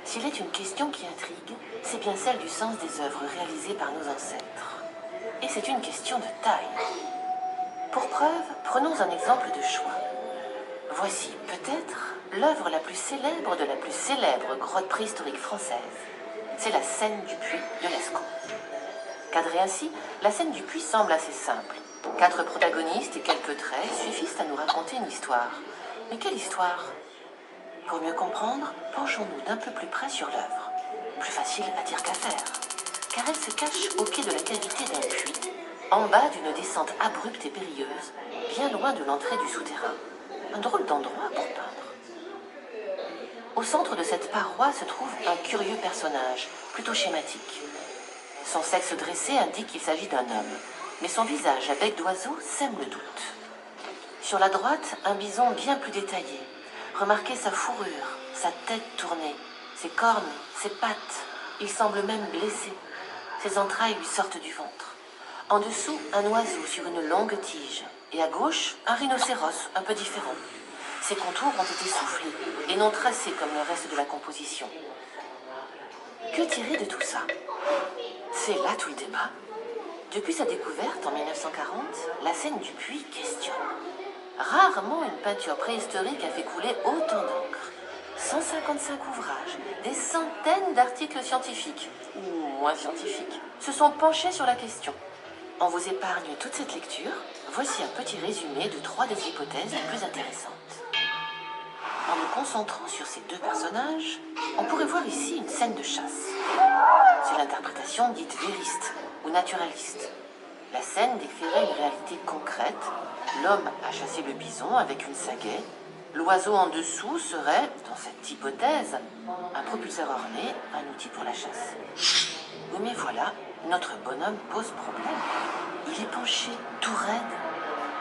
S'il est une question qui intrigue, c'est bien celle du sens des œuvres réalisées par nos ancêtres. Et c'est une question de taille. Pour preuve, prenons un exemple de choix. Voici peut-être l'œuvre la plus célèbre de la plus célèbre grotte préhistorique française. C'est la scène du puits de Lascaux. Cadrée ainsi, la scène du puits semble assez simple. 4 protagonistes et quelques traits suffisent à nous raconter une histoire. Mais quelle histoire? Pour mieux comprendre, penchons-nous d'un peu plus près sur l'œuvre. Plus facile à dire qu'à faire, car elle se cache au pied de la cavité d'un puits, en bas d'une descente abrupte et périlleuse, bien loin de l'entrée du souterrain. Un drôle d'endroit pour peindre. Au centre de cette paroi se trouve un curieux personnage, plutôt schématique. Son sexe dressé indique qu'il s'agit d'un homme, mais son visage à bec d'oiseau sème le doute. Sur la droite, un bison bien plus détaillé. Remarquez sa fourrure, sa tête tournée, ses cornes, ses pattes. Il semble même blessé. Ses entrailles lui sortent du ventre. En dessous, un oiseau sur une longue tige. Et à gauche, un rhinocéros un peu différent. Ses contours ont été soufflés et non tracés comme le reste de la composition. Que tirer de tout ça? C'est là tout le débat. Depuis sa découverte en 1940, la scène du puits questionne. Rarement une peinture préhistorique a fait couler autant d'encre. 155 ouvrages, des centaines d'articles scientifiques, ou moins scientifiques, se sont penchés sur la question. On vous épargne toute cette lecture, voici un petit résumé de 3 des hypothèses les plus intéressantes. En nous concentrant sur ces 2 personnages, on pourrait voir ici une scène de chasse. C'est l'interprétation dite vériste ou naturaliste. La scène décrirait une réalité concrète. L'homme a chassé le bison avec une sagaie. L'oiseau en dessous serait, dans cette hypothèse, un propulseur orné, un outil pour la chasse. Oui, mais voilà, notre bonhomme pose problème. Il est penché, tout raide.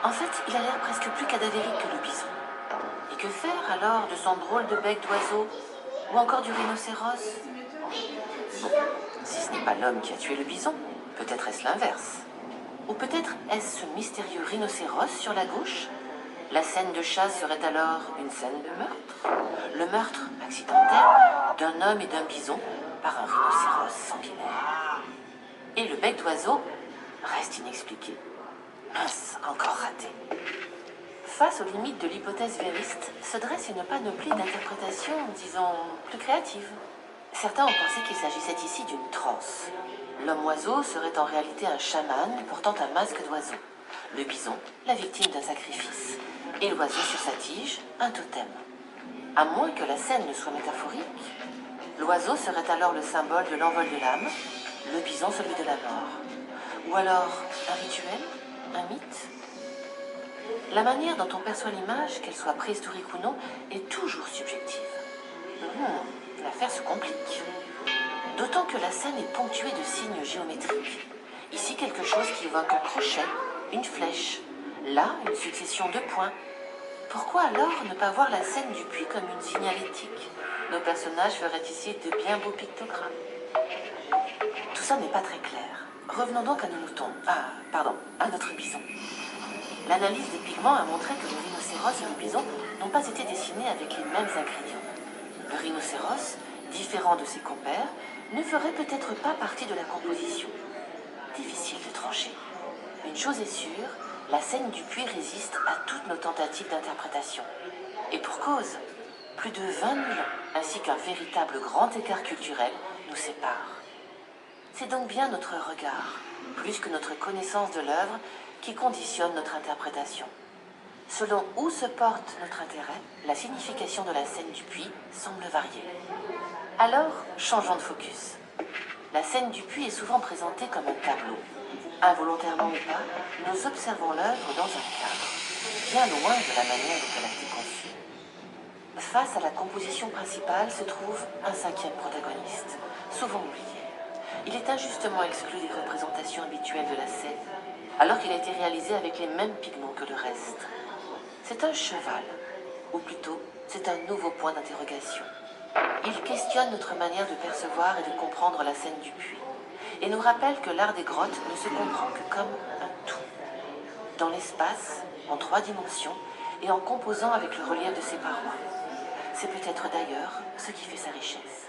En fait, il a l'air presque plus cadavérique que le bison. Et que faire alors de son drôle de bec d'oiseau? Ou encore du rhinocéros? Bon, si ce n'est pas l'homme qui a tué le bison, peut-être est-ce l'inverse. Ou peut-être est-ce ce mystérieux rhinocéros sur la gauche? La scène de chasse serait alors une scène de meurtre? Le meurtre accidentel d'un homme et d'un bison par un rhinocéros sanguinaire. Et le bec d'oiseau reste inexpliqué. Mince, encore raté. Face aux limites de l'hypothèse vériste, se dresse une panoplie d'interprétations, disons, plus créatives. Certains ont pensé qu'il s'agissait ici d'une transe. L'homme-oiseau serait en réalité un chaman portant un masque d'oiseau. Le bison, la victime d'un sacrifice. Et l'oiseau sur sa tige, un totem. À moins que la scène ne soit métaphorique, l'oiseau serait alors le symbole de l'envol de l'âme, le bison celui de la mort. Ou alors un rituel, un mythe? La manière dont on perçoit l'image, qu'elle soit préhistorique ou non, est toujours subjective. L'affaire se complique. D'autant que la scène est ponctuée de signes géométriques. Ici, quelque chose qui évoque un crochet, une flèche. Là, une succession de points. Pourquoi alors ne pas voir la scène du puits comme une signalétique? Nos personnages feraient ici de bien beaux pictogrammes. Tout ça n'est pas très clair. Revenons donc à nos moutons. À notre bison. L'analyse des pigments a montré que le rhinocéros et le bison n'ont pas été dessinés avec les mêmes ingrédients. Le rhinocéros, différent de ses compères, ne ferait peut-être pas partie de la composition. Difficile de trancher. Une chose est sûre, la scène du puits résiste à toutes nos tentatives d'interprétation. Et pour cause, plus de 20 000 ans, ainsi qu'un véritable grand écart culturel, nous séparent. C'est donc bien notre regard, plus que notre connaissance de l'œuvre, qui conditionne notre interprétation. Selon où se porte notre intérêt, la signification de la scène du puits semble varier. Alors, changeons de focus. La scène du puits est souvent présentée comme un tableau. Involontairement ou pas, nous observons l'œuvre dans un cadre, bien loin de la manière dont elle a été conçue. Face à la composition principale se trouve un 5e protagoniste, souvent oublié. Il est injustement exclu des représentations habituelles de la scène, alors qu'il a été réalisé avec les mêmes pigments que le reste. C'est un cheval, ou plutôt, c'est un nouveau point d'interrogation. Il questionne notre manière de percevoir et de comprendre la scène du puits, et nous rappelle que l'art des grottes ne se comprend que comme un tout. Dans l'espace, en 3 dimensions, et en composant avec le relief de ses parois. C'est peut-être d'ailleurs ce qui fait sa richesse.